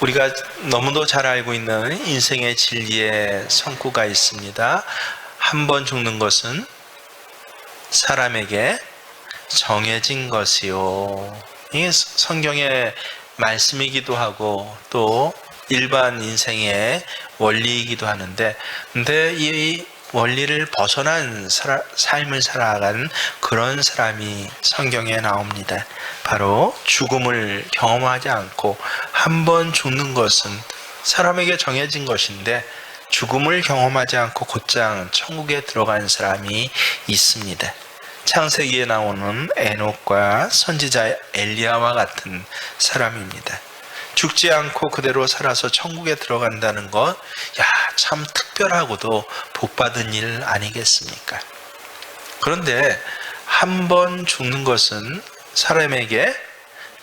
우리가 너무도 잘 알고 있는 인생의 진리의 성구가 있습니다. 한 번 죽는 것은 사람에게 정해진 것이요. 이게 성경의 말씀이기도 하고 또 일반 인생의 원리이기도 하는데, 근데 이 원리를 벗어난 삶을 살아간 그런 사람이 성경에 나옵니다. 바로 죽음을 경험하지 않고 한 번 죽는 것은 사람에게 정해진 것인데 죽음을 경험하지 않고 곧장 천국에 들어간 사람이 있습니다. 창세기에 나오는 에녹과 선지자 엘리야와 같은 사람입니다. 죽지 않고 그대로 살아서 천국에 들어간다는 것, 참 특별하고도 복받은 일 아니겠습니까? 그런데 한 번 죽는 것은 사람에게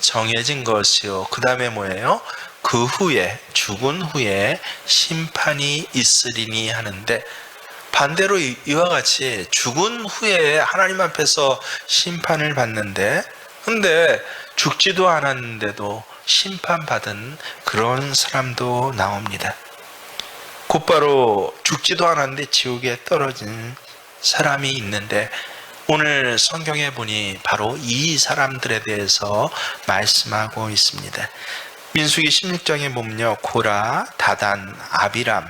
정해진 것이요. 그 다음에 뭐예요? 그 후에, 죽은 후에 심판이 있으리니 하는데, 반대로 이와 같이 죽은 후에 하나님 앞에서 심판을 받는데, 근데 죽지도 않았는데도 심판받은 그런 사람도 나옵니다. 곧바로 죽지도 않았는데 지옥에 떨어진 사람이 있는데, 오늘 성경에 보니 바로 이 사람들에 대해서 말씀하고 있습니다. 민수기 16장에 보면요, 고라, 다단, 아비람,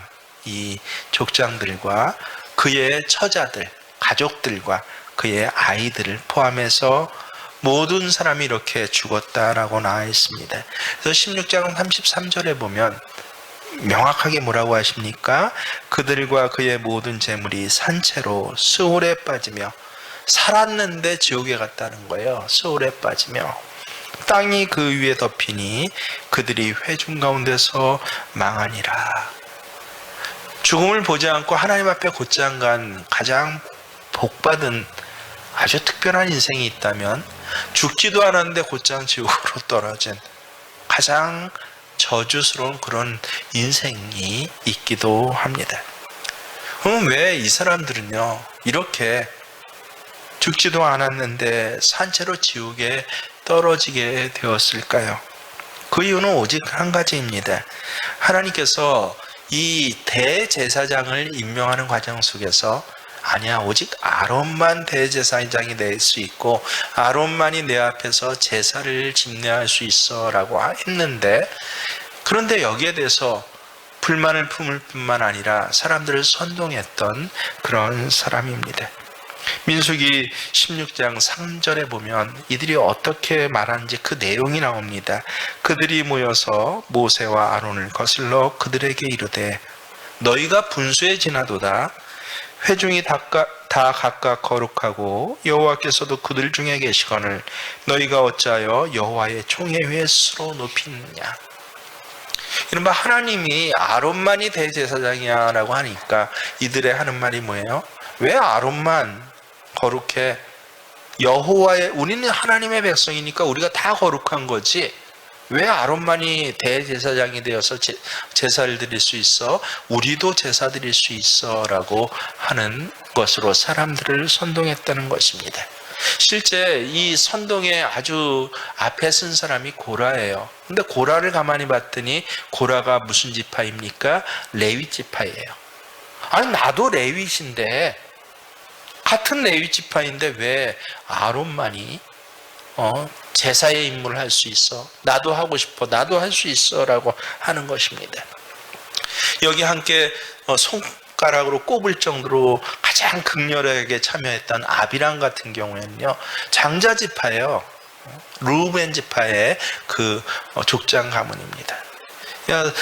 이 족장들과 그의 처자들, 가족들과 그의 아이들을 포함해서 모든 사람이 이렇게 죽었다라고 나와 있습니다. 그래서 16장 33절에 보면 명확하게 뭐라고 하십니까? 그들과 그의 모든 재물이 산채로 스올에 빠지며, 살았는데 지옥에 갔다는 거예요. 스올에 빠지며 땅이 그 위에 덮이니 그들이 회중 가운데서 망하니라. 죽음을 보지 않고 하나님 앞에 곧장 간 가장 복받은 아주 특별한 인생이 있다면, 죽지도 않았는데 곧장 지옥으로 떨어진 가장 저주스러운 그런 인생이 있기도 합니다. 그럼 왜 이 사람들은요 이렇게 죽지도 않았는데 산채로 지옥에 떨어지게 되었을까요? 그 이유는 오직 한 가지입니다. 하나님께서 이 대제사장을 임명하는 과정 속에서, 아니야, 오직 아론만 대제사장이 될 수 있고 아론만이 내 앞에서 제사를 집례할 수 있어 라고 했는데, 그런데 여기에 대해서 불만을 품을 뿐만 아니라 사람들을 선동했던 그런 사람입니다. 민수기 16장 3절에 보면 이들이 어떻게 말하는지 그 내용이 나옵니다. 그들이 모여서 모세와 아론을 거슬러 그들에게 이르되, 너희가 분수에 지나도다. 회중이 다 각각 거룩하고 여호와께서도 그들 중에 계시거늘 너희가 어찌하여 여호와의 총회 위에 스스로 높이느냐. 이른바 하나님이 아론만이 대제사장이야 라고 하니까 이들의 하는 말이 뭐예요? 왜 아론만 거룩해? 우리는 하나님의 백성이니까 우리가 다 거룩한 거지, 왜 아론만이 대제사장이 되어서 제사를 드릴 수 있어? 우리도 제사 드릴 수 있어 라고 하는 것으로 사람들을 선동했다는 것입니다. 실제 이 선동에 아주 앞에 쓴 사람이 고라예요. 근데 고라를 가만히 봤더니 고라가 무슨 지파입니까? 레위 지파예요. 아니, 나도 레위신데, 같은 레위 지파인데 왜 아론만이 제사의 임무를 할 수 있어? 나도 하고 싶어, 나도 할 수 있어 라고 하는 것입니다. 여기 함께 손가락으로 꼽을 정도로 가장 극렬하게 참여했던 아비람 같은 경우에는요, 장자 지파예요. 르우벤 지파의 그 족장 가문입니다.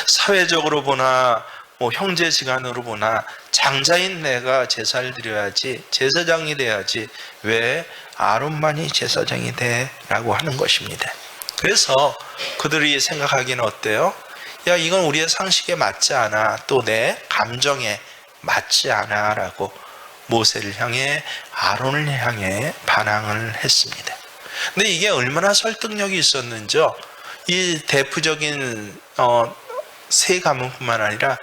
사회적으로 보나 형제지간으로 보나 장자인 내가 제사를 드려야지, 제사장이 돼야지, 왜 아론만이 제사장이 돼? 라고 하는 것입니다. 그래서 그들이 생각하기는 어때요? 이건 우리의 상식에 맞지 않아, 또 내 감정에 맞지 않아 라고 모세를 향해, 아론을 향해 반항을 했습니다. 근데 이게 얼마나 설득력이 있었는지요. 이 대표적인 세 가문뿐만 아니라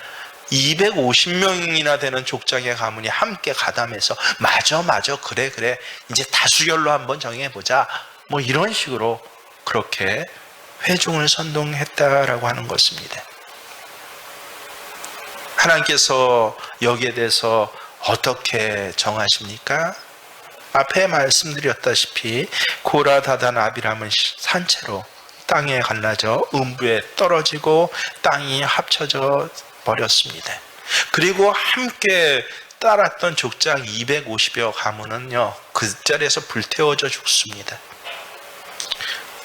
250명이나 되는 족장의 가문이 함께 가담해서 맞아 그래 이제 다수결로 한번 정해보자, 이런 식으로 그렇게 회중을 선동했다라고 하는 것입니다. 하나님께서 여기에 대해서 어떻게 정하십니까? 앞에 말씀드렸다시피 고라, 다단, 아비람은 산채로 땅에 갈라져 음부에 떨어지고 땅이 합쳐져 버렸습니다. 그리고 함께 따랐던 족장 250여 가문은요, 그 자리에서 불태워져 죽습니다.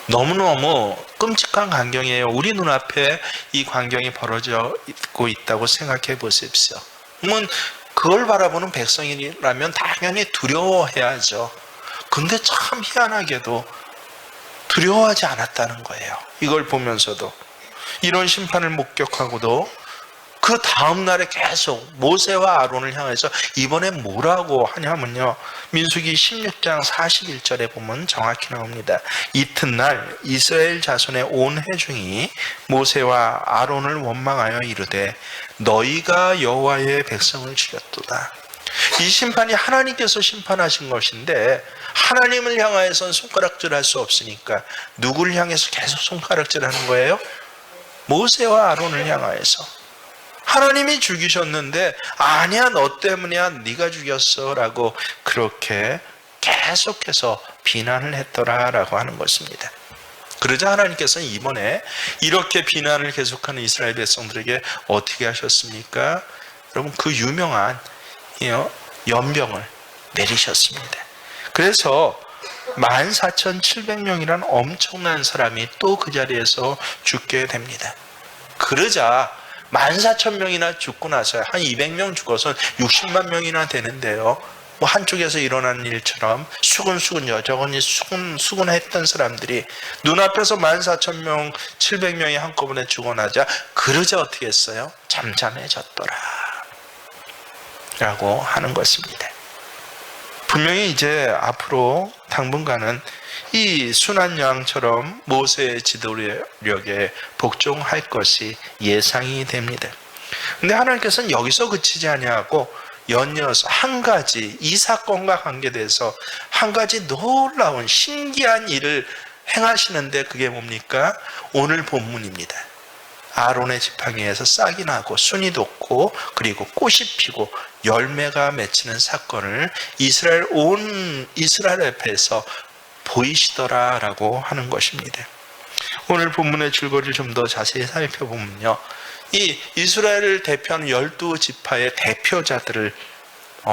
너무너무 끔찍한 광경이에요. 우리 눈앞에 이 광경이 벌어지고 있다고 생각해 보십시오. 그러면 그걸 바라보는 백성이라면 당연히 두려워해야죠. 근데 참 희한하게도 두려워하지 않았다는 거예요. 이걸 보면서도 이런 심판을 목격하고도 그 다음 날에 계속 모세와 아론을 향해서 이번에 뭐라고 하냐면요, 민수기 16장 41절에 보면 정확히 나옵니다. 이튿날 이스라엘 자손의 온 회중이 모세와 아론을 원망하여 이르되 너희가 여호와의 백성을 죽였도다. 이 심판이 하나님께서 심판하신 것인데 하나님을 향하여서는 손가락질할 수 없으니까 누구를 향해서 계속 손가락질하는 거예요? 모세와 아론을 향하여서. 하나님이 죽이셨는데 아니야, 너 때문이야, 네가 죽였어 라고 그렇게 계속해서 비난을 했더라라고 하는 것입니다. 그러자 하나님께서는 이번에 이렇게 비난을 계속하는 이스라엘 백성들에게 어떻게 하셨습니까? 여러분, 그 유명한 연병을 내리셨습니다. 그래서 14,700명이란 엄청난 사람이 또 그 자리에서 죽게 됩니다. 그러자 14,000명이나 죽고 나서야 한 200명 죽어서 60만 명이나 되는데요, 뭐 한쪽에서 일어난 일처럼 수근수근 여전히 수근했던 사람들이 눈앞에서 14,000명 700명이 한꺼번에 죽어나자 그러자 어떻게 했어요? 잠잠해졌더라 라고 하는 것입니다. 분명히 이제 앞으로 당분간은 이 순한 양처럼 모세의 지도력에 복종할 것이 예상이 됩니다. 근데 하나님께서는 여기서 그치지 아니하고 연이어서 한 가지, 이 사건과 관계돼서 한 가지 놀라운 신기한 일을 행하시는데 그게 뭡니까? 오늘 본문입니다. 아론의 지팡이에서 싹이 나고 순이 돋고 그리고 꽃이 피고 열매가 맺히는 사건을 온 이스라엘 앞에서 보이시더라라고 하는 것입니다. 오늘 본문의 줄거리를 좀 더 자세히 살펴보면요, 이 이스라엘을 대표하는 12지파의 대표자들을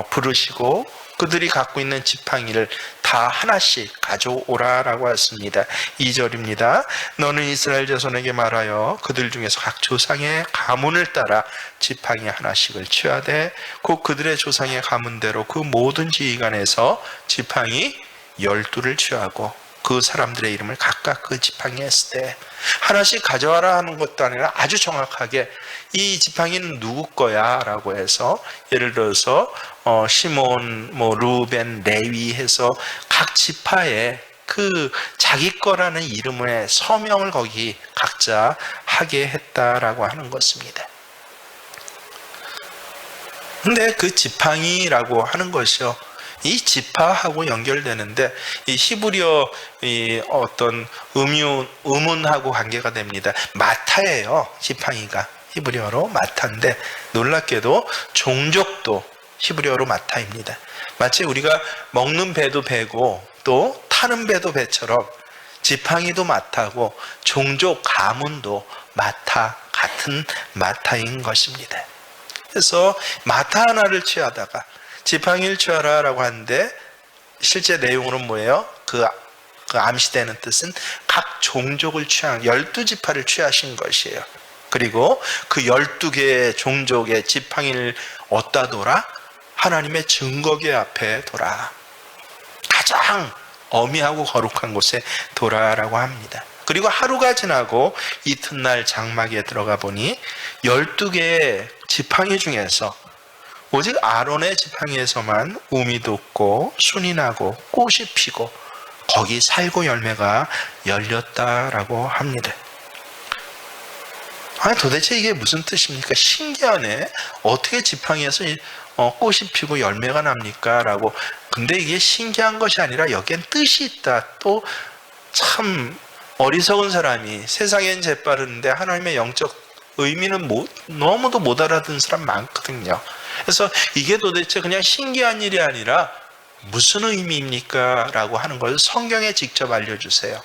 부르시고 그들이 갖고 있는 지팡이를 다 하나씩 가져오라라고 했습니다. 2절입니다. 너는 이스라엘 자손에게 말하여 그들 중에서 각 조상의 가문을 따라 지팡이 하나씩을 취하되 곧 그들의 조상의 가문대로 그 모든 지휘관에서 지팡이 12를 취하고 그 사람들의 이름을 각각 그 지팡이에 했을 때 하나씩 가져와라 하는 것도 아니라 아주 정확하게 이 지팡이는 누구 거야 라고 해서, 예를 들어서 시몬, 루벤, 레위 해서 각 지파에 그 자기 거라는 이름의 서명을 거기 각자 하게 했다라고 하는 것입니다. 근데 그 지팡이라고 하는 것이요, 이 지파하고 연결되는데 이 히브리어 이 어떤 음운하고 관계가 됩니다. 마타예요. 지팡이가 히브리어로 마타인데 놀랍게도 종족도 히브리어로 마타입니다. 마치 우리가 먹는 배도 배고 또 타는 배도 배처럼 지팡이도 마타고 종족 가문도 마타, 같은 마타인 것입니다. 그래서 마타 하나를 취하다가 지팡이를 취하라라고 하는데 실제 내용으로는 뭐예요? 그 암시되는 뜻은 각 종족을 취한 12지파를 취하신 것이에요. 그리고 그 12개의 종족의 지팡이를 어디다 둬라? 하나님의 증거궤 앞에 둬라. 가장 어미하고 거룩한 곳에 둬라라고 합니다. 그리고 하루가 지나고 이튿날 장막에 들어가 보니 12개의 지팡이 중에서 오직 아론의 지팡이에서만 우미 돋고 순이 나고 꽃이 피고 거기 살구 열매가 열렸다라고 합니다. 아니 도대체 이게 무슨 뜻입니까? 신기하네. 어떻게 지팡이에서 꽃이 피고 열매가 납니까? 라고. 근데 이게 신기한 것이 아니라 여기엔 뜻이 있다. 또 참 어리석은 사람이 세상엔 재빠르는데 하나님의 영적 의미는 너무도 못 알아듣는 사람 많거든요. 그래서 이게 도대체 그냥 신기한 일이 아니라 무슨 의미입니까? 라고 하는 걸 성경에 직접 알려주세요.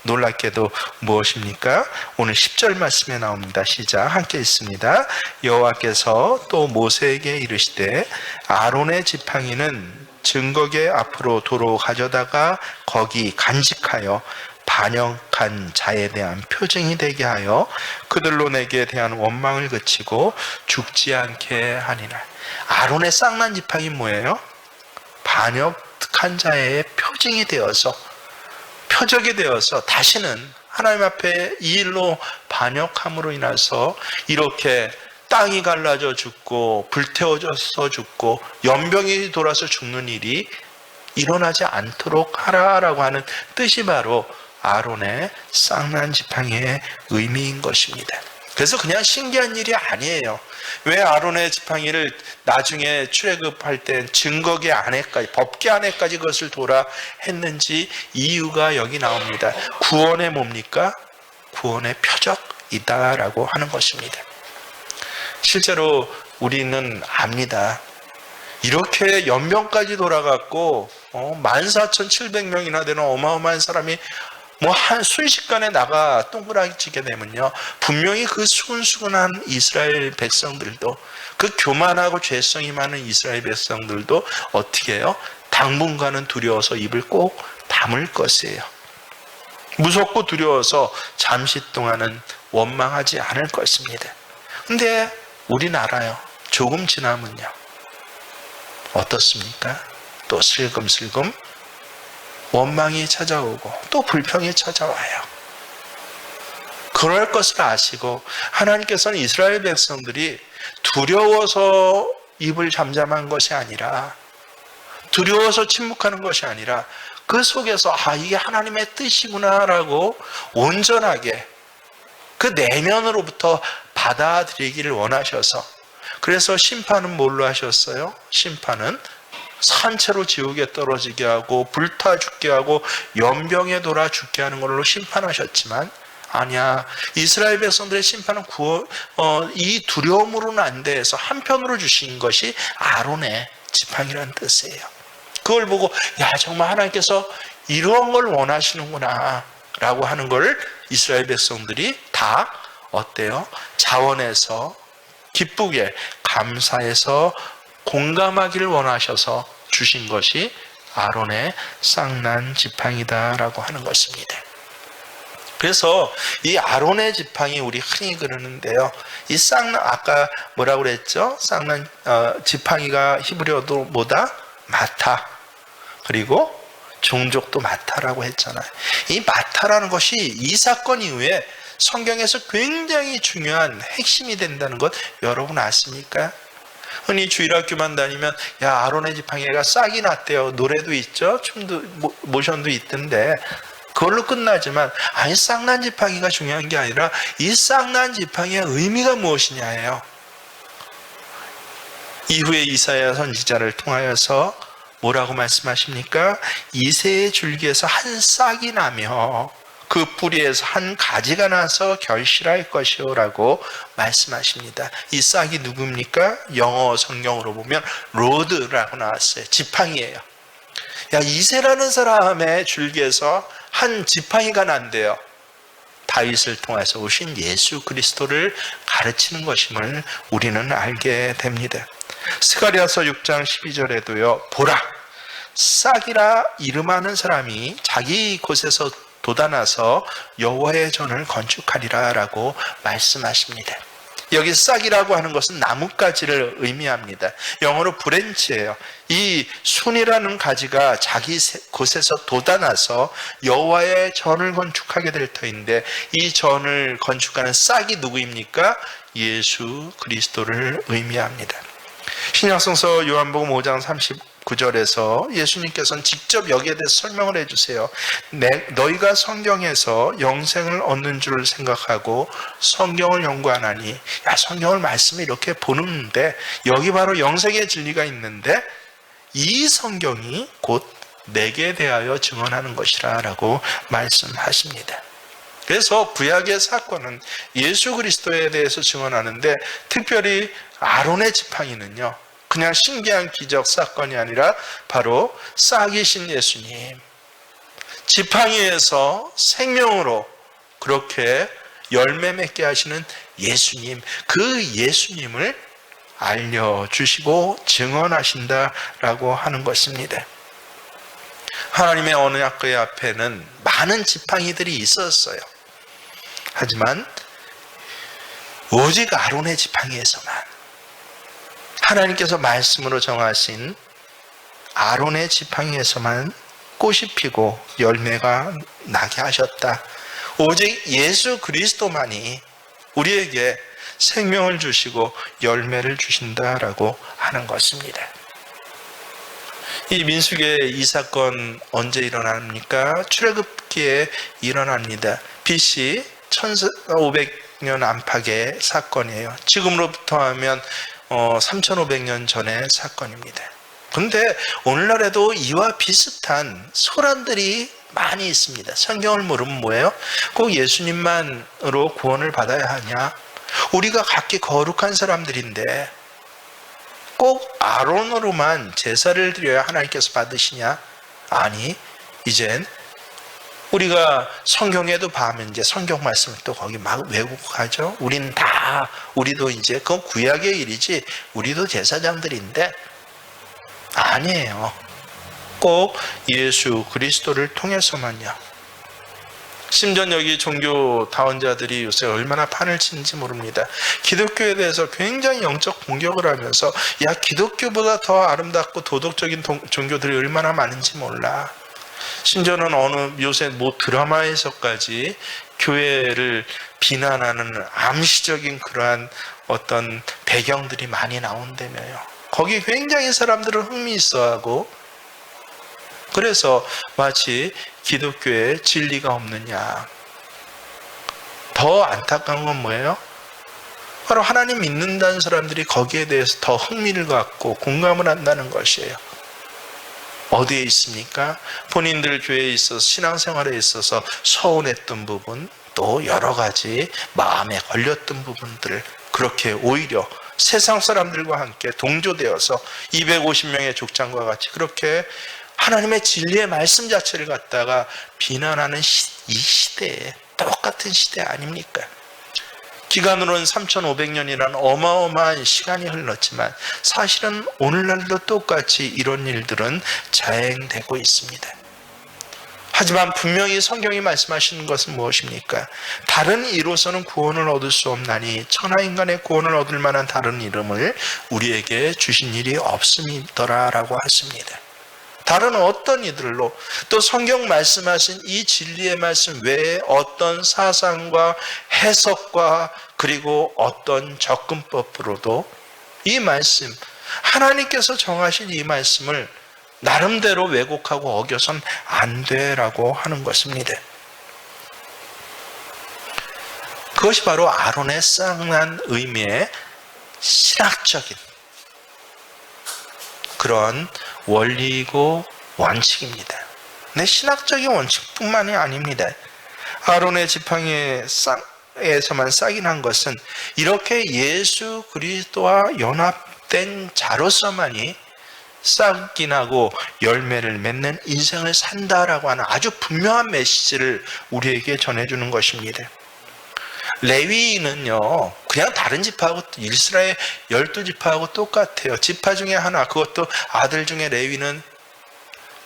놀랍게도 무엇입니까? 오늘 10절 말씀에 나옵니다. 시작. 함께 있습니다. 여호와께서 또 모세에게 이르시되 아론의 지팡이는 증거궤 앞으로 도로 가져다가 거기 간직하여 반역한 자에 대한 표징이 되게 하여 그들로 내게 대한 원망을 그치고 죽지 않게 하니라. 아론의 쌍난 지팡이 뭐예요? 반역한 자의 표징이 되어서, 표적이 되어서 다시는 하나님 앞에 이 일로 반역함으로 인해서 이렇게 땅이 갈라져 죽고 불태워져서 죽고 연병이 돌아서 죽는 일이 일어나지 않도록 하라라고 하는 뜻이 바로 아론의 쌍난 지팡이의 의미인 것입니다. 그래서 그냥 신기한 일이 아니에요. 왜 아론의 지팡이를 나중에 출애굽할 때 증거궤 안에까지, 법궤 안에까지 그것을 도라 했는지 이유가 여기 나옵니다. 구원의 뭡니까? 구원의 표적이다라고 하는 것입니다. 실제로 우리는 압니다. 이렇게 연병까지 돌아갔고 14,700명이나 되는 어마어마한 사람이 한 순식간에 나가 동그라지게 되면요, 분명히 그 수근수근한 이스라엘 백성들도, 그 교만하고 죄성이 많은 이스라엘 백성들도 어떻게 해요? 당분간은 두려워서 입을 꼭 다물 것이에요. 무섭고 두려워서 잠시 동안은 원망하지 않을 것입니다. 근데 우린 알아요. 조금 지나면요, 어떻습니까? 또 슬금슬금 원망이 찾아오고 또 불평이 찾아와요. 그럴 것을 아시고 하나님께서는 이스라엘 백성들이 두려워서 입을 잠잠한 것이 아니라, 두려워서 침묵하는 것이 아니라 그 속에서 이게 하나님의 뜻이구나라고 온전하게 그 내면으로부터 받아들이기를 원하셔서, 그래서 심판은 뭘로 하셨어요? 심판은 산채로 지옥에 떨어지게 하고 불타 죽게 하고 연병에 돌아 죽게 하는 걸로 심판하셨지만, 아니야, 이스라엘 백성들의 심판은 이 두려움으로는 안 돼서 한편으로 주신 것이 아론의 지팡이라는 뜻이에요. 그걸 보고 정말 하나님께서 이런 걸 원하시는구나 라고 하는 걸 이스라엘 백성들이 다 어때요? 자원해서 기쁘게 감사해서 공감하기를 원하셔서 주신 것이 아론의 쌍난 지팡이다라고 하는 것입니다. 그래서 이 아론의 지팡이, 우리 흔히 그러는데요, 이 쌍난, 아까 뭐라고 그랬죠? 쌍난 지팡이가 히브리어도 뭐다? 마타, 그리고 종족도 마타라고 했잖아요. 이 마타라는 것이 이 사건 이후에 성경에서 굉장히 중요한 핵심이 된다는 것 여러분 아십니까? 흔히 주일학교만 다니면 아론의 지팡이가 싹이 났대요. 노래도 있죠. 춤도 모션도 있던데 그걸로 끝나지만, 쌍난 지팡이가 중요한 게 아니라 이 쌍난 지팡이의 의미가 무엇이냐예요. 이후에 이사야 선지자를 통하여서 뭐라고 말씀하십니까? 이새의 줄기에서 한 싹이 나며 그 뿌리에서 한 가지가 나서 결실할 것이요 라고 말씀하십니다. 이 싹이 누굽니까? 영어 성경으로 보면 로드라고 나왔어요. 지팡이예요. 이새라는 사람의 줄기에서 한 지팡이가 난대요. 다윗을 통해서 오신 예수 그리스도를 가르치는 것임을 우리는 알게 됩니다. 스가랴서 6장 12절에도요, 보라, 싹이라 이름하는 사람이 자기 곳에서 돋아나서 여호와의 전을 건축하리라 라고 말씀하십니다. 여기 싹이라고 하는 것은 나뭇가지를 의미합니다. 영어로 브랜치예요. 이 순이라는 가지가 자기 곳에서 돋아나서 여호와의 전을 건축하게 될 터인데, 이 전을 건축하는 싹이 누구입니까? 예수 그리스도를 의미합니다. 신약성서 요한복음 5장 39절에서 예수님께서는 직접 여기에 대해서 설명을 해주세요. 너희가 성경에서 영생을 얻는 줄 생각하고 성경을 연구하나니, 성경을 말씀을 이렇게 보는데 여기 바로 영생의 진리가 있는데 이 성경이 곧 내게 대하여 증언하는 것이라 라고 말씀하십니다. 그래서 구약의 사건은 예수 그리스도에 대해서 증언하는데, 특별히 아론의 지팡이는요, 그냥 신기한 기적 사건이 아니라 바로 싹이신 예수님, 지팡이에서 생명으로 그렇게 열매 맺게 하시는 예수님, 그 예수님을 알려주시고 증언하신다라고 하는 것입니다. 하나님의 언약궤 앞에는 많은 지팡이들이 있었어요. 하지만 오직 아론의 지팡이에서만, 하나님께서 말씀으로 정하신 아론의 지팡이에서만 꽃이 피고 열매가 나게 하셨다. 오직 예수 그리스도만이 우리에게 생명을 주시고 열매를 주신다라고 하는 것입니다. 이 민수기의 이 사건 언제 일어납니까? 출애굽기에 일어납니다. BC 1500년 안팎의 사건이에요. 지금으로부터 하면 3500년 전의 사건입니다. 그런데 오늘날에도 이와 비슷한 소란들이 많이 있습니다. 성경을 모르면 뭐예요? 꼭 예수님만으로 구원을 받아야 하냐? 우리가 각기 거룩한 사람들인데 꼭 아론으로만 제사를 드려야 하나님께서 받으시냐? 아니, 이젠 우리가 성경에도 봐면 이제 성경 말씀을 또 거기 막 외우고 가죠. 우리도 이제 그건 구약의 일이지, 우리도 제사장들인데 아니에요. 꼭 예수 그리스도를 통해서만요. 심지어 여기 종교다원 자들이 요새 얼마나 판을 치는지 모릅니다. 기독교에 대해서 굉장히 영적 공격을 하면서, 야, 기독교보다 더 아름답고 도덕적인 종교들이 얼마나 많은지 몰라. 심지어는 요새 드라마에서까지 교회를 비난하는 암시적인 그러한 어떤 배경들이 많이 나온다며요. 거기 굉장히 사람들은 흥미 있어하고, 그래서 마치 기독교에 진리가 없느냐. 더 안타까운 건 뭐예요? 바로 하나님 믿는다는 사람들이 거기에 대해서 더 흥미를 갖고 공감을 한다는 것이에요. 어디에 있습니까? 본인들 교회에 있어서, 신앙생활에 있어서 서운했던 부분, 또 여러 가지 마음에 걸렸던 부분들을 그렇게 오히려 세상 사람들과 함께 동조되어서 250명의 족장과 같이 그렇게 하나님의 진리의 말씀 자체를 갖다가 비난하는 이 시대에, 똑같은 시대 아닙니까? 기간으로는 3500년이라는 어마어마한 시간이 흘렀지만 사실은 오늘날도 똑같이 이런 일들은 자행되고 있습니다. 하지만 분명히 성경이 말씀하시는 것은 무엇입니까? 다른 이로서는 구원을 얻을 수 없나니 천하인간의 구원을 얻을 만한 다른 이름을 우리에게 주신 일이 없음이더라라고 하십니다. 다른 어떤 이들로, 또 성경 말씀하신 이 진리의 말씀 외에 어떤 사상과 해석과 그리고 어떤 접근법으로도 이 말씀, 하나님께서 정하신 이 말씀을 나름대로 왜곡하고 어겨선 안 돼라고 하는 것입니다. 그것이 바로 아론의 쌍난 의미의 신학적인 그런 원리이고 원칙입니다. 네, 신학적인 원칙뿐만이 아닙니다. 아론의 지팡이에서만 싹이 난 것은 이렇게 예수 그리스도와 연합된 자로서만이 싹이 나고 열매를 맺는 인생을 산다라고 하는 아주 분명한 메시지를 우리에게 전해주는 것입니다. 레위인은요, 그냥 다른 지파하고, 이스라엘 12지파하고 똑같아요. 지파 중에 하나, 그것도 아들 중에 레위는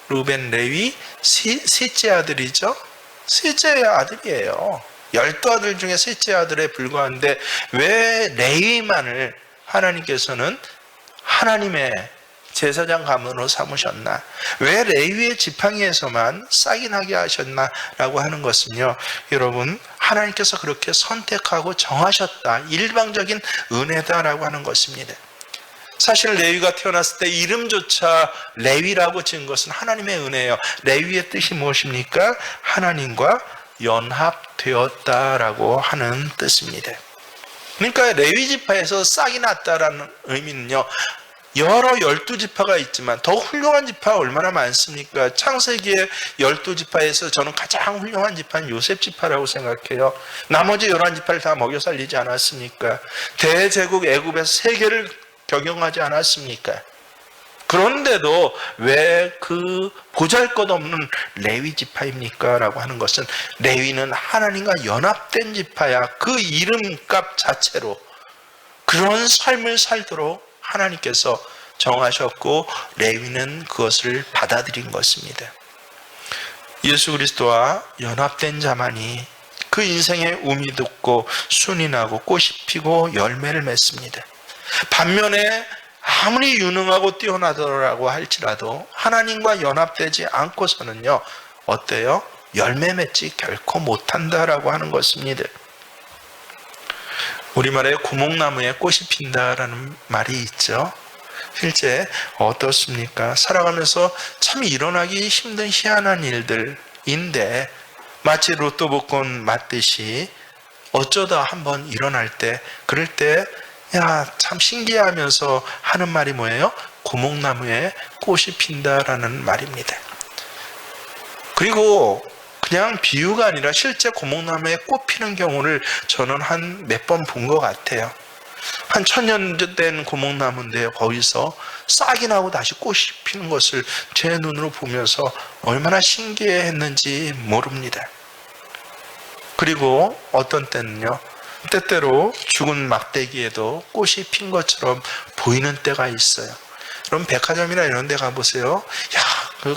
루벤, 레위, 셋째 아들이죠. 셋째 아들이에요. 12아들 중에 셋째 아들에 불과한데 왜 레위만을 하나님께서는 하나님의 제사장 가문으로 삼으셨나? 왜 레위의 지팡이에서만 싹이 나게 하셨나? 라고 하는 것은요, 여러분, 하나님께서 그렇게 선택하고 정하셨다, 일방적인 은혜다라고 하는 것입니다. 사실 레위가 태어났을 때 이름조차 레위라고 지은 것은 하나님의 은혜예요. 레위의 뜻이 무엇입니까? 하나님과 연합되었다라고 하는 뜻입니다. 그러니까 레위 지파에서 싹이 났다라는 의미는요, 여러 12지파가 있지만 더 훌륭한 지파가 얼마나 많습니까? 창세기의 12지파에서 저는 가장 훌륭한 지파는 요셉 지파라고 생각해요. 나머지 11지파를 다 먹여 살리지 않았습니까? 대제국 애굽에서 세계를 경영하지 않았습니까? 그런데도 왜 그 보잘것없는 레위 지파입니까? 라고 하는 것은 레위는 하나님과 연합된 지파야. 그 이름값 자체로 그런 삶을 살도록 하나님께서 정하셨고 레위는 그것을 받아들인 것입니다. 예수 그리스도와 연합된 자만이 그 인생의 운이 돋고 순이 나고 꽃이 피고 열매를 맺습니다. 반면에 아무리 유능하고 뛰어나더라고 할지라도 하나님과 연합되지 않고서는요, 어때요? 열매 맺지 결코 못한다라고 하는 것입니다. 우리말에 구목나무에 꽃이 핀다라는 말이 있죠. 실제 어떻습니까? 살아가면서 참 일어나기 힘든 희한한 일들인데 마치 로또 복권 맞듯이 어쩌다 한번 일어날 때, 그럴 때 야, 참 신기하면서 하는 말이 뭐예요? 구목나무에 꽃이 핀다라는 말입니다. 그리고 그냥 비유가 아니라 실제 구목나무에 꽃 피는 경우를 저는 한 몇 번 본 것 같아요. 한 1000년 된 구목나무인데 거기서 싹이 나고 다시 꽃이 피는 것을 제 눈으로 보면서 얼마나 신기했는지 모릅니다. 그리고 어떤 때는요, 때때로 죽은 막대기에도 꽃이 핀 것처럼 보이는 때가 있어요. 그럼 백화점이나 이런 데 가보세요. 야, 그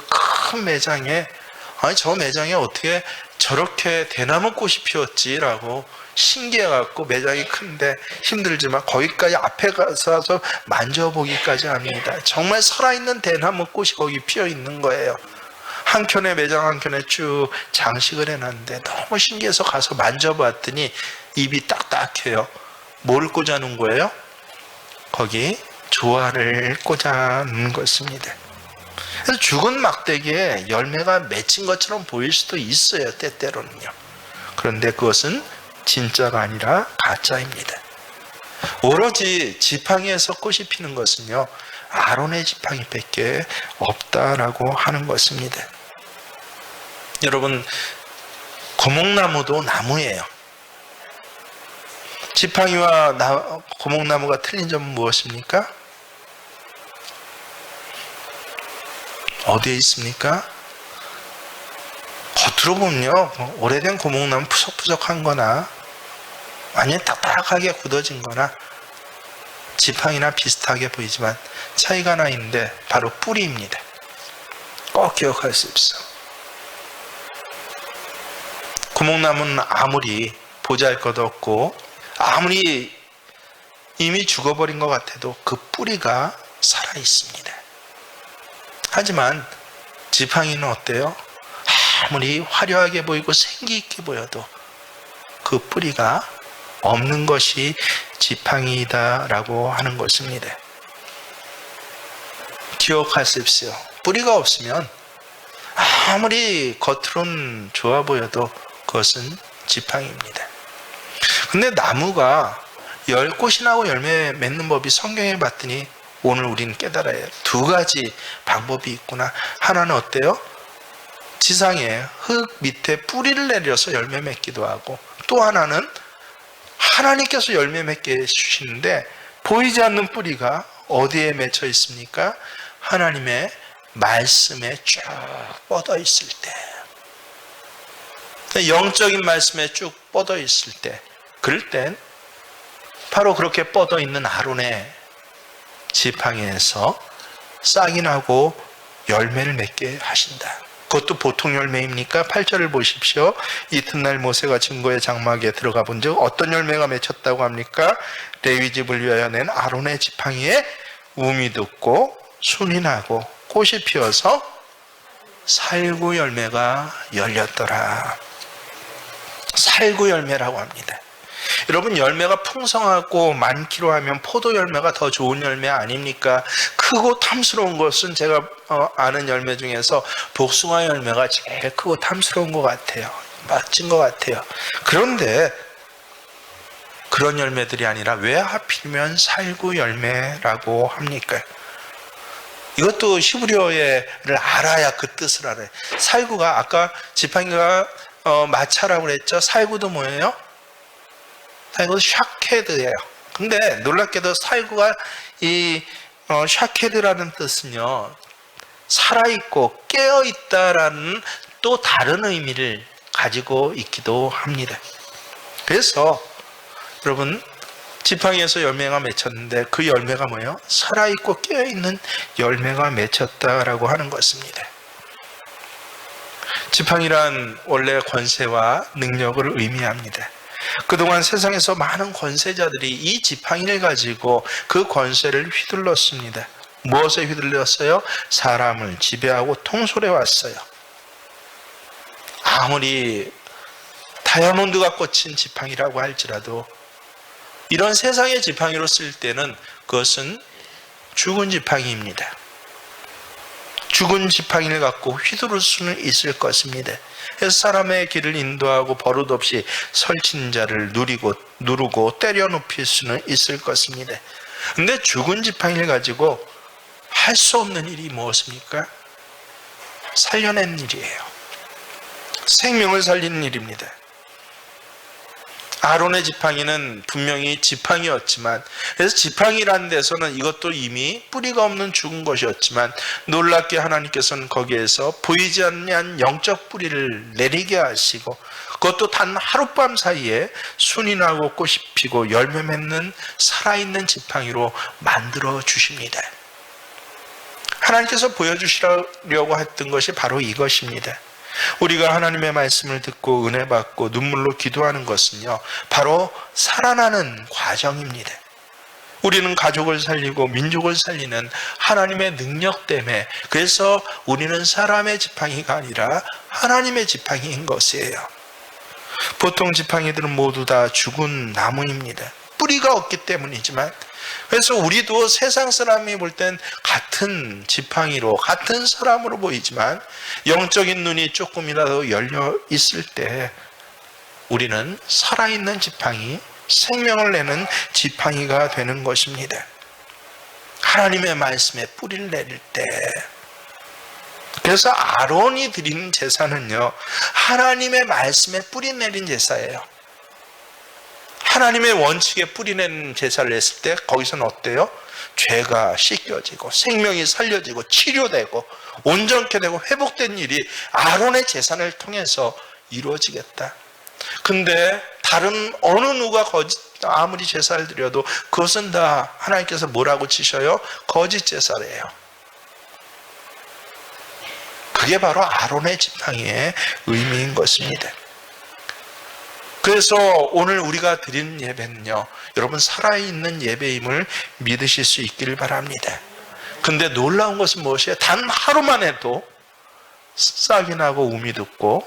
큰 매장에, 아니 저 매장에 어떻게 저렇게 대나무 꽃이 피었지라고 신기해갖고, 매장이 큰데 힘들지만 거기까지 앞에 가서 만져보기까지 합니다. 정말 살아있는 대나무 꽃이 거기 피어있는 거예요. 한켠에 매장 한켠에 쭉 장식을 해놨는데 너무 신기해서 가서 만져봤더니 입이 딱딱해요. 뭘 꽂아놓은 거예요? 거기 조화를 꽂아놓은 것입니다. 그래서 죽은 막대기에 열매가 맺힌 것처럼 보일 수도 있어요, 때때로는요. 그런데 그것은 진짜가 아니라 가짜입니다. 오로지 지팡이에서 꽃이 피는 것은요, 아론의 지팡이밖에 없다라고 하는 것입니다. 여러분, 고목나무도 나무예요. 지팡이와 고목나무가 틀린 점은 무엇입니까? 어디에 있습니까? 겉으로 보면요, 오래된 고목나무 푸석푸석한 거나 완전히 딱딱하게 굳어진 거나 지팡이나 비슷하게 보이지만 차이가 하나 있는데 바로 뿌리입니다. 꼭 기억할 수 있어. 고목나무는 아무리 보잘것없고 아무리 이미 죽어버린 것 같아도 그 뿌리가 살아있습니다. 하지만 지팡이는 어때요? 아무리 화려하게 보이고 생기있게 보여도 그 뿌리가 없는 것이 지팡이다라고 하는 것입니다. 기억하십시오. 뿌리가 없으면 아무리 겉으로는 좋아 보여도 그것은 지팡이입니다. 근데 나무가 꽃이 나고 열매 맺는 법이 성경에 봤더니 오늘 우리는 깨달아야 해요. 두 가지 방법이 있구나. 하나는 어때요? 지상에 흙 밑에 뿌리를 내려서 열매 맺기도 하고, 또 하나는 하나님께서 열매 맺게 해주시는데 보이지 않는 뿌리가 어디에 맺혀 있습니까? 하나님의 말씀에 쭉 뻗어 있을 때, 영적인 말씀에 쭉 뻗어 있을 때, 그럴 땐 바로 그렇게 뻗어 있는 아론의 지팡이에서 싹이 나고 열매를 맺게 하신다. 그것도 보통 열매입니까? 8절을 보십시오. 이튿날 모세가 증거의 장막에 들어가 본 즉 어떤 열매가 맺혔다고 합니까? 레위집을 위하여 낸 아론의 지팡이에 움이 돋고 순이 나고 꽃이 피어서 살구 열매가 열렸더라. 살구 열매라고 합니다. 여러분, 열매가 풍성하고 많기로 하면 포도 열매가 더 좋은 열매 아닙니까? 크고 탐스러운 것은 제가 아는 열매 중에서 복숭아 열매가 제일 크고 탐스러운 것 같아요. 멋진 것 같아요. 그런데 그런 열매들이 아니라 왜 하필이면 살구 열매라고 합니까? 이것도 히브리어를 알아야 그 뜻을 알아요. 살구가 아까 지팡이가 마차라고 그랬죠. 살구도 뭐예요? 살구도 샤케드예요. 근데 놀랍게도 살구가 이 샤케드라는 뜻은요, 살아있고 깨어있다라는 또 다른 의미를 가지고 있기도 합니다. 그래서 여러분, 지팡이에서 열매가 맺혔는데 그 열매가 뭐예요? 살아있고 깨어있는 열매가 맺혔다라고 하는 것입니다. 지팡이란 원래 권세와 능력을 의미합니다. 그동안 세상에서 많은 권세자들이 이 지팡이를 가지고 그 권세를 휘둘렀습니다. 무엇에 휘둘렸어요? 사람을 지배하고 통솔해 왔어요. 아무리 다이아몬드가 꽂힌 지팡이라고 할지라도 이런 세상의 지팡이로 쓸 때는 그것은 죽은 지팡이입니다. 죽은 지팡이를 갖고 휘두를 수는 있을 것입니다. 그래서 사람의 길을 인도하고 버릇 없이 설친 자를 누르고 때려 눕힐 수는 있을 것입니다. 그런데 죽은 지팡이를 가지고 할 수 없는 일이 무엇입니까? 살려낸 일이에요. 생명을 살리는 일입니다. 아론의 지팡이는 분명히 지팡이였지만, 그래서 지팡이라는 데서는 이것도 이미 뿌리가 없는 죽은 것이었지만, 놀랍게 하나님께서는 거기에서 보이지 않는 영적 뿌리를 내리게 하시고, 그것도 단 하룻밤 사이에 순이 나고 꽃이 피고 열매 맺는 살아있는 지팡이로 만들어 주십니다. 하나님께서 보여주시려고 했던 것이 바로 이것입니다. 우리가 하나님의 말씀을 듣고 은혜 받고 눈물로 기도하는 것은요, 바로 살아나는 과정입니다. 우리는 가족을 살리고 민족을 살리는 하나님의 능력 때문에, 그래서 우리는 사람의 지팡이가 아니라 하나님의 지팡이인 것이에요. 보통 지팡이들은 모두 다 죽은 나무입니다. 뿌리가 없기 때문이지만, 그래서 우리도 세상 사람이 볼 땐 같은 지팡이로, 같은 사람으로 보이지만 영적인 눈이 조금이라도 열려 있을 때 우리는 살아있는 지팡이, 생명을 내는 지팡이가 되는 것입니다. 하나님의 말씀에 뿌리를 내릴 때, 그래서 아론이 드리는 제사는요, 하나님의 말씀에 뿌리 내린 제사예요. 하나님의 원칙에 뿌리낸 제사를 했을 때 거기서는 어때요? 죄가 씻겨지고 생명이 살려지고 치료되고 온전케 되고 회복된 일이 아론의 제사를 통해서 이루어지겠다. 근데 다른 어느 누가 아무리 제사를 드려도 그것은 다 하나님께서 뭐라고 치셔요? 거짓 제사래요. 그게 바로 아론의 지팡이의 의미인 것입니다. 그래서 오늘 우리가 드리는 예배는요, 여러분 살아있는 예배임을 믿으실 수 있기를 바랍니다. 근데 놀라운 것은 무엇이에요? 단 하루만 해도 싹이 나고 움이 돋고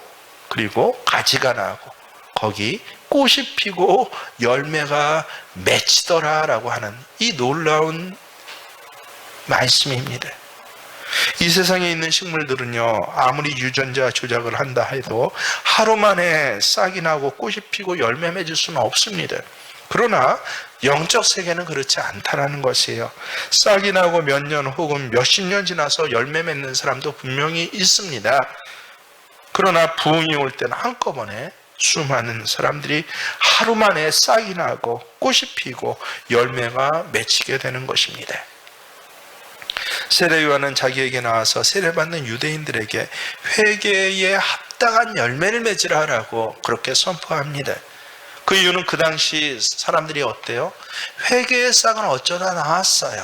그리고 가지가 나고 거기 꽃이 피고 열매가 맺히더라라고 하는 이 놀라운 말씀입니다. 이 세상에 있는 식물들은요, 아무리 유전자 조작을 한다 해도 하루 만에 싹이 나고 꽃이 피고 열매 맺을 수는 없습니다. 그러나 영적 세계는 그렇지 않다라는 것이에요. 싹이 나고 몇 년 혹은 몇십 년 지나서 열매 맺는 사람도 분명히 있습니다. 그러나 부흥이 올 때는 한꺼번에 수많은 사람들이 하루 만에 싹이 나고 꽃이 피고 열매가 맺히게 되는 것입니다. 세례 요한은 자기에게 나와서 세례받는 유대인들에게 회개에 합당한 열매를 맺으라라고 그렇게 선포합니다. 그 이유는 그 당시 사람들이 어때요? 회개의 싹은 어쩌다 나왔어요.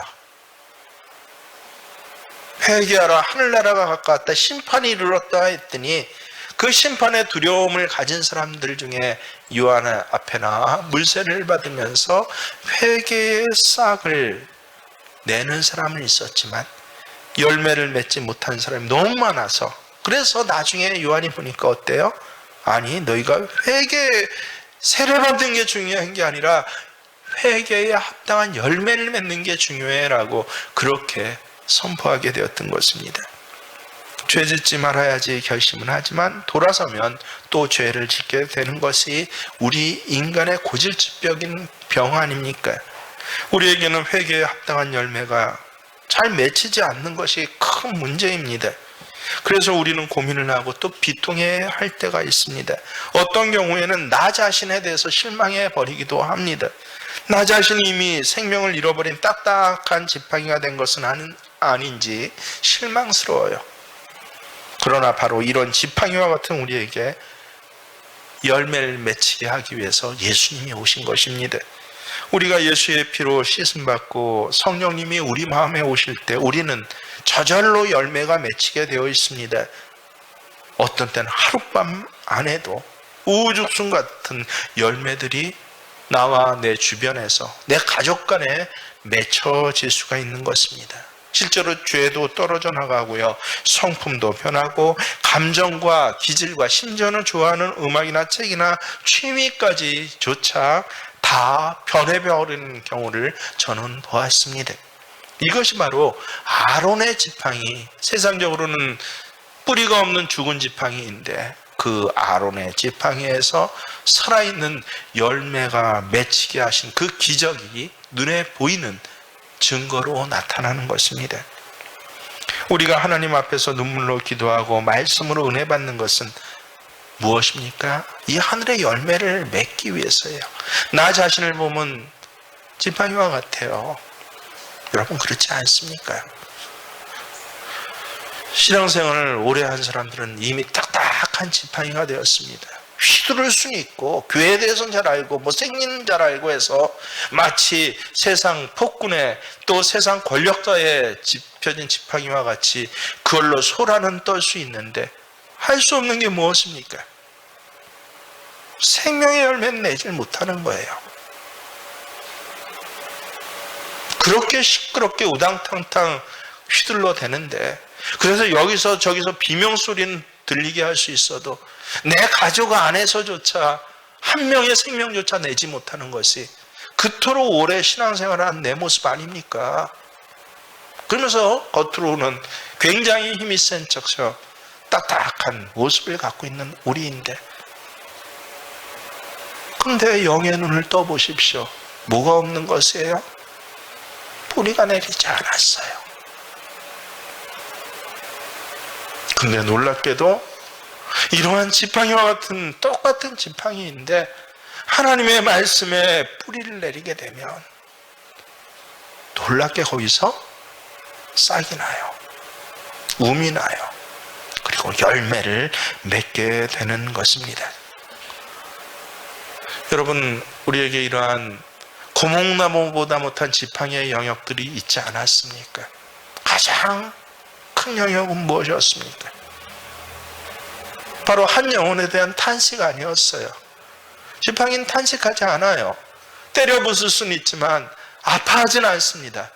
회개하라, 하늘나라가 가까웠다, 심판이 이르렀다 했더니 그 심판의 두려움을 가진 사람들 중에 요한 앞에 나와 물세례를 받으면서 회개의 싹을 내는 사람은 있었지만 열매를 맺지 못한 사람이 너무 많아서, 그래서 나중에 요한이 보니까 어때요? 아니, 너희가 세례받는 게 중요한 게 아니라 회개에 합당한 열매를 맺는 게 중요해라고 그렇게 선포하게 되었던 것입니다. 죄 짓지 말아야지 결심은 하지만 돌아서면 또 죄를 짓게 되는 것이 우리 인간의 고질적인 병 아닙니까? 우리에게는 회개에 합당한 열매가 잘 맺히지 않는 것이 큰 문제입니다. 그래서 우리는 고민을 하고 또 비통해 할 때가 있습니다. 어떤 경우에는 나 자신에 대해서 실망해 버리기도 합니다. 나 자신이 이미 생명을 잃어버린 딱딱한 지팡이가 된 것은 아닌지 실망스러워요. 그러나 바로 이런 지팡이와 같은 우리에게 열매를 맺히게 하기 위해서 예수님이 오신 것입니다. 우리가 예수의 피로 씻음받고 성령님이 우리 마음에 오실 때 우리는 저절로 열매가 맺히게 되어 있습니다. 어떤 때는 하룻밤 안에도 우죽순 같은 열매들이 나와 내 주변에서 내 가족 간에 맺혀질 수가 있는 것입니다. 실제로 죄도 떨어져 나가고요, 성품도 변하고 감정과 기질과 심지어는 좋아하는 음악이나 책이나 취미까지조차 다 변해버리는 경우를 저는 보았습니다. 이것이 바로 아론의 지팡이, 세상적으로는 뿌리가 없는 죽은 지팡이인데 그 아론의 지팡이에서 살아있는 열매가 맺히게 하신 그 기적이 눈에 보이는 증거로 나타나는 것입니다. 우리가 하나님 앞에서 눈물로 기도하고 말씀으로 은혜 받는 것은 무엇입니까? 이 하늘의 열매를 맺기 위해서예요. 나 자신을 보면 지팡이와 같아요. 여러분 그렇지 않습니까? 신앙생활을 오래 한 사람들은 이미 딱딱한 지팡이가 되었습니다. 휘두를 수는 있고 교회에 대해서는 잘 알고 생리는 잘 알고 해서 마치 세상 폭군에 또 세상 권력자에 짚혀진 지팡이와 같이 그걸로 소라는 떨 수 있는데 할 수 없는 게 무엇입니까? 생명의 열매는 내질 못하는 거예요. 그렇게 시끄럽게 우당탕탕 휘둘러 대는데, 그래서 여기서 저기서 비명소리는 들리게 할 수 있어도 내 가족 안에서조차 한 명의 생명조차 내지 못하는 것이 그토록 오래 신앙생활을 한 내 모습 아닙니까? 그러면서 겉으로는 굉장히 힘이 센 척서 딱딱한 모습을 갖고 있는 우리인데, 근데 영의 눈을 떠보십시오. 뭐가 없는 것이에요? 뿌리가 내리지 않았어요. 근데 놀랍게도 이러한 지팡이와 같은 똑같은 지팡이인데 하나님의 말씀에 뿌리를 내리게 되면 놀랍게 거기서 싹이 나요. 움이 나요. 그리고 열매를 맺게 되는 것입니다. 여러분, 우리에게 이러한 고목나무보다 못한 지팡이의 영역들이 있지 않았습니까? 가장 큰 영역은 무엇이었습니까? 바로 한 영혼에 대한 탄식 아니었어요. 지팡이는 탄식하지 않아요. 때려 부술 수는 있지만 아파하진 않습니다.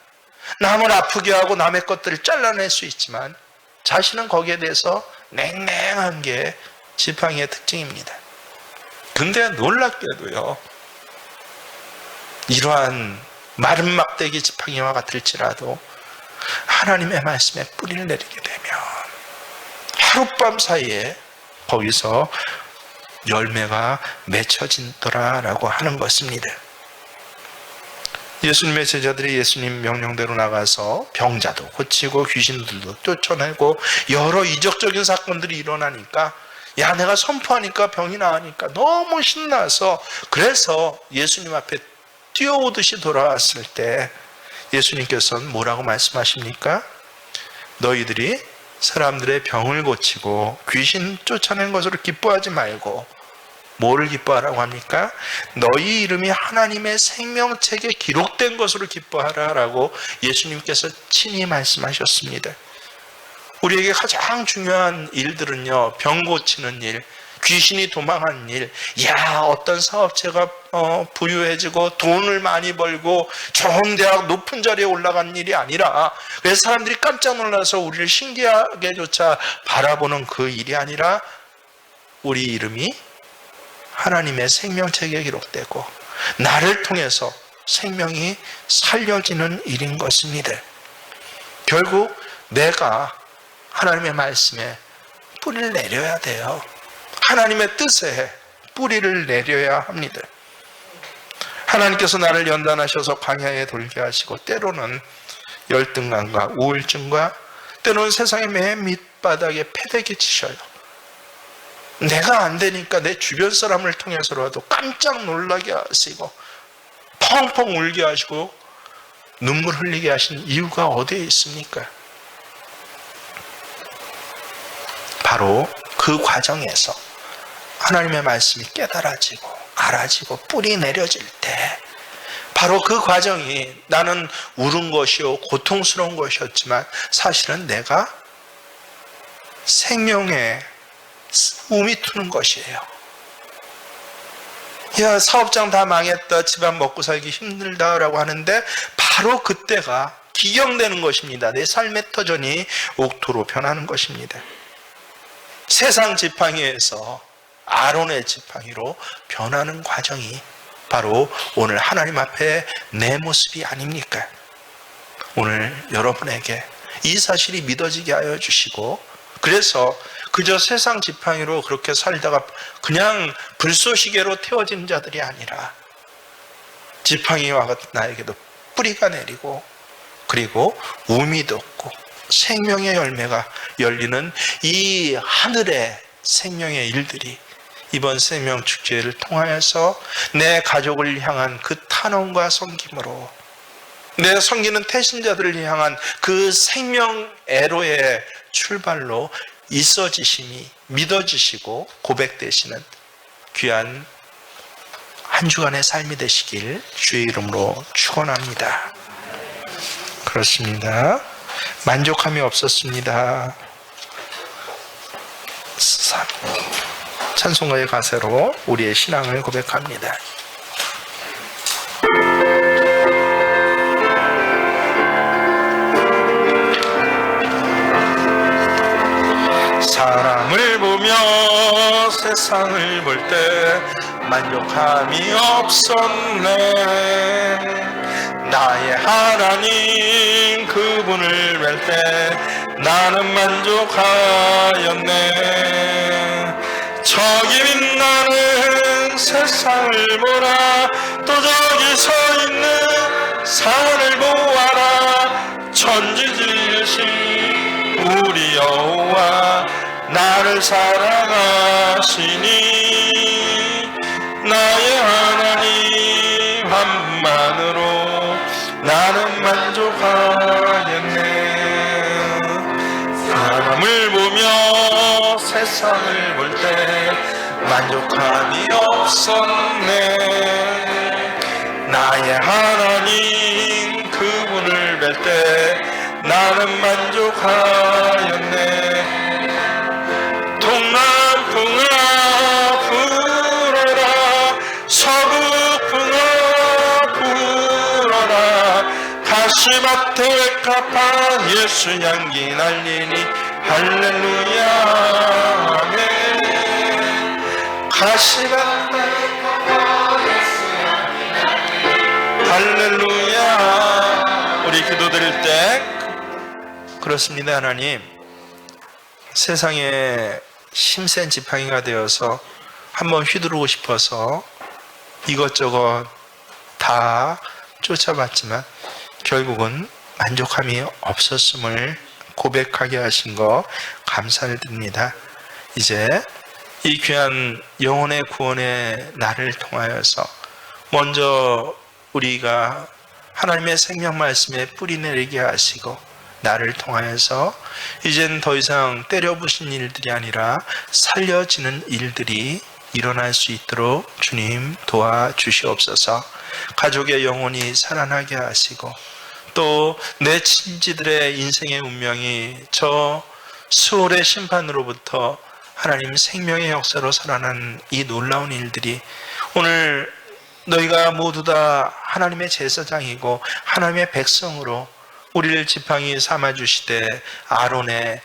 남을 아프게 하고 남의 것들을 잘라낼 수 있지만 자신은 거기에 대해서 냉랭한 게 지팡이의 특징입니다. 근데 놀랍게도요, 이러한 마른 막대기 지팡이와 같을지라도 하나님의 말씀에 뿌리를 내리게 되면 하룻밤 사이에 거기서 열매가 맺혀진더라라고 하는 것입니다. 예수님의 제자들이 예수님 명령대로 나가서 병자도 고치고 귀신들도 쫓아내고 여러 이적적인 사건들이 일어나니까, 야, 내가 선포하니까 병이 나으니까 너무 신나서, 그래서 예수님 앞에 뛰어오듯이 돌아왔을 때 예수님께서는 뭐라고 말씀하십니까? 너희들이 사람들의 병을 고치고 귀신 쫓아낸 것으로 기뻐하지 말고 뭐를 기뻐하라고 합니까? 너희 이름이 하나님의 생명책에 기록된 것으로 기뻐하라라고 예수님께서 친히 말씀하셨습니다. 우리에게 가장 중요한 일들은요, 병 고치는 일, 귀신이 도망하는 일, 어떤 사업체가 부유해지고 돈을 많이 벌고 좋은 대학 높은 자리에 올라가는 일이 아니라, 그래서 사람들이 깜짝 놀라서 우리를 신기하게조차 바라보는 그 일이 아니라 우리 이름이 하나님의 생명책에 기록되고 나를 통해서 생명이 살려지는 일인 것입니다. 결국 내가 하나님의 말씀에 뿌리를 내려야 돼요. 하나님의 뜻에 뿌리를 내려야 합니다. 하나님께서 나를 연단하셔서 광야에 돌게 하시고 때로는 열등감과 우울증과 때로는 세상의 맨 밑바닥에 패대기 치셔요. 내가 안 되니까 내 주변 사람을 통해서라도 깜짝 놀라게 하시고 펑펑 울게 하시고 눈물 흘리게 하신 이유가 어디에 있습니까? 바로 그 과정에서 하나님의 말씀이 깨달아지고 알아지고 뿌리 내려질 때 바로 그 과정이 나는 울은 것이요 고통스러운 것이었지만 사실은 내가 생명의 움이 트는 것이에요. 야, 사업장 다 망했다, 집안 먹고 살기 힘들다라고 하는데 바로 그때가 기경되는 것입니다. 내 삶의 터전이 옥토로 변하는 것입니다. 세상 지팡이에서 아론의 지팡이로 변하는 과정이 바로 오늘 하나님 앞에 내 모습이 아닙니까? 오늘 여러분에게 이 사실이 믿어지게 하여 주시고, 그래서 그저 세상 지팡이로 그렇게 살다가 그냥 불쏘시개로 태워진 자들이 아니라 지팡이와 같은 나에게도 뿌리가 내리고 그리고 우미 돋고 생명의 열매가 열리는 이 하늘의 생명의 일들이 이번 생명축제를 통하여서 내 가족을 향한 그 탄원과 섬김으로, 내 섬기는 태신자들을 향한 그 생명 애로의 출발로 있어지심이 믿어지시고 고백되시는 귀한 한 주간의 삶이 되시길 주의 이름으로 축원합니다. 그렇습니다. 만족함이 없었습니다. 찬송가의 가사로 우리의 신앙을 고백합니다. 사람을 보며 세상을 볼 때 만족함이 없었네. 나의 하나님 그분을 뵐 때 나는 만족하였네. 저기 빛나는 세상을 보라, 또 저기 서 있는 산을 보아라. 천지 지으신 우리 여호와 나를 사랑하시니 나의 하나님 한 분만으로 나는 만족하겠네. 사람을 보며 세상을 볼 때 만족함이 없었네. 나의 하나님 그분을 뵐 때 나는 만족하였네. 동남풍아 불어라, 서북풍아 불어라. 가시밭에 가파 예수 향기 날리니 할렐루야 아멘. 가시밭에 가파 예수 향기 날리니 할렐루야. 우리 기도드릴 때 그렇습니다. 하나님, 세상에 힘센 지팡이가 되어서 한번 휘두르고 싶어서 이것저것 다 쫓아봤지만 결국은 만족함이 없었음을 고백하게 하신 거 감사를 드립니다. 이제 이 귀한 영혼의 구원의 날을 통하여서 먼저 우리가 하나님의 생명 말씀에 뿌리 내리게 하시고, 나를 통하여서 이젠 더 이상 때려부신 일들이 아니라 살려지는 일들이 일어날 수 있도록 주님 도와주시옵소서. 가족의 영혼이 살아나게 하시고, 또 내 친지들의 인생의 운명이 저 수월의 심판으로부터 하나님 생명의 역사로 살아난 이 놀라운 일들이 오늘 너희가 모두 다 하나님의 제사장이고 하나님의 백성으로 우리를 지팡이 삼아주시되 아론의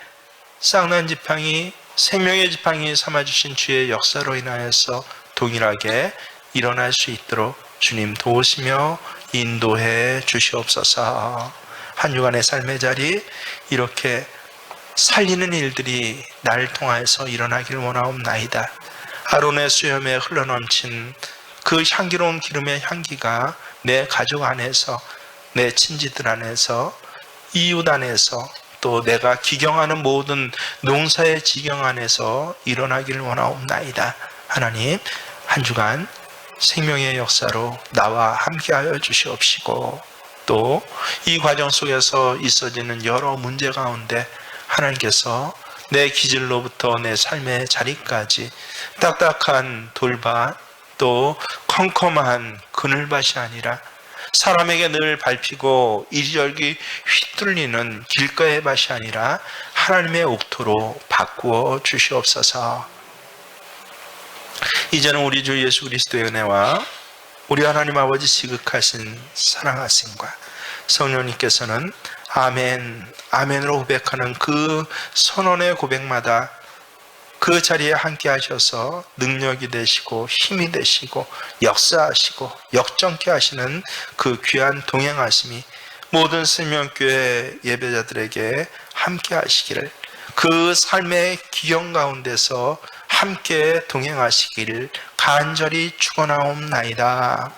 쌍난 지팡이, 생명의 지팡이 삼아주신 주의 역사로 인하여서 동일하게 일어날 수 있도록 주님 도우시며 인도해 주시옵소서. 한 주간의 삶의 자리 이렇게 살리는 일들이 나를 통하여서 일어나길 원하옵나이다. 아론의 수염에 흘러넘친 그 향기로운 기름의 향기가 내 가족 안에서, 내 친지들 안에서 이웃 안에서 또 내가 기경하는 모든 농사의 지경 안에서 일어나기를 원하옵나이다. 하나님, 한 주간 생명의 역사로 나와 함께하여 주시옵시고, 또 이 과정 속에서 있어지는 여러 문제 가운데 하나님께서 내 기질로부터 내 삶의 자리까지 딱딱한 돌밭, 또 컴컴한 그늘밭이 아니라 사람에게 늘 밟히고 이리저리 휘둘리는 길가의 밭이 아니라 하나님의 옥토로 바꾸어 주시옵소서. 이제는 우리 주 예수 그리스도의 은혜와 우리 하나님 아버지 지극하신 사랑하심과 성령님께서는 아멘, 아멘으로 고백하는 그 선언의 고백마다 그 자리에 함께 하셔서 능력이 되시고 힘이 되시고 역사하시고 역정케 하시는 그 귀한 동행하심이 모든 생명교회 예배자들에게 함께 하시기를, 그 삶의 기경 가운데서 함께 동행하시기를 간절히 축원하옵나이다.